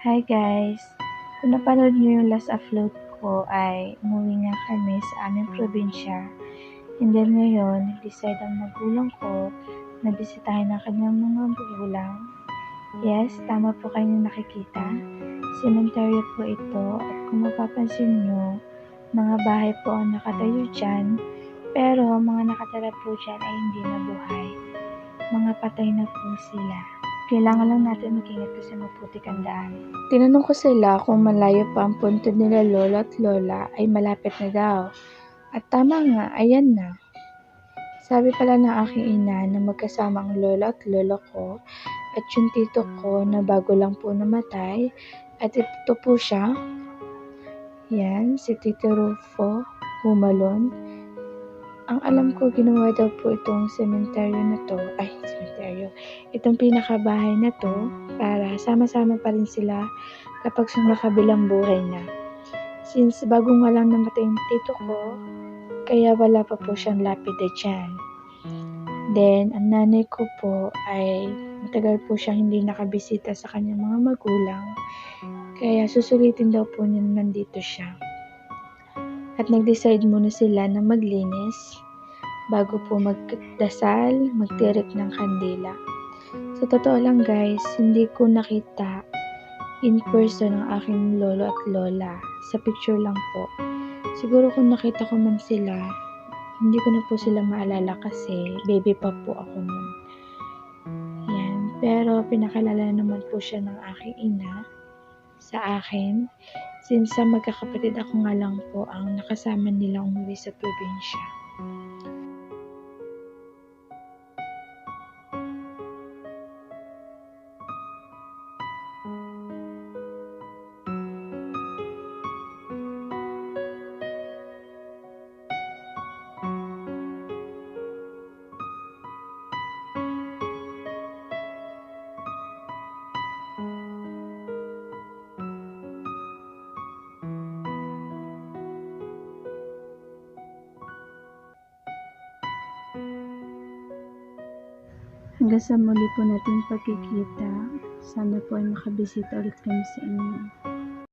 Hi guys! Kung napanood niyo yung last upload ko ay umuwi nga kami sa aming probinsya. And then ngayon, nag-decide ang magulang ko na bisitahin ang kanyang mga magulang. Yes, tama po kayong nakikita. Cemetery po ito at kung mapapansin nyo, mga bahay po ang nakatayo dyan. Pero mga nakatira po dyan ay hindi na buhay. Mga patay na po sila. Kailangan lang natin mag-ingat kasi maputik ang daan. Tinanong ko sila kung malayo pa ang punto nila lolo at lola ay malapit na daw. At tama nga, ayan na. Sabi pala ng aking ina na magkasama ang lolo at lolo ko at yung tito ko na bago lang po namatay. At ito po siya. Yan, si Tito Rufo Humalon. Ang alam ko, ginawa daw po itong sementeryo na to, itong pinakabahay na to, para sama-sama pa rin sila kapag sumakabilang buhay na. Since bago nga lang namatay yung tito ko, kaya wala pa po siyang lapida dyan. Then, ang nanay ko po ay matagal po siyang hindi nakabisita sa kanyang mga magulang, kaya susulitin daw po niya nandito siya. At nag-decide muna sila na maglinis bago po magdasal, magtirik ng kandila. Sa totoo lang guys, hindi ko nakita in person ang aking lolo at lola. Sa picture lang po. Siguro kung nakita ko man sila, hindi ko na po sila maalala kasi baby pa po ako nun. Yan. Pero pinakilala naman po siya ng aking ina sa akin. Since sa magkakapatid ako nga lang po ang nakasama nilang umuwi sa probinsya. Hanggang sa muli po nating pagkikita. Sana po ay makabisita ulit kami sa inyo.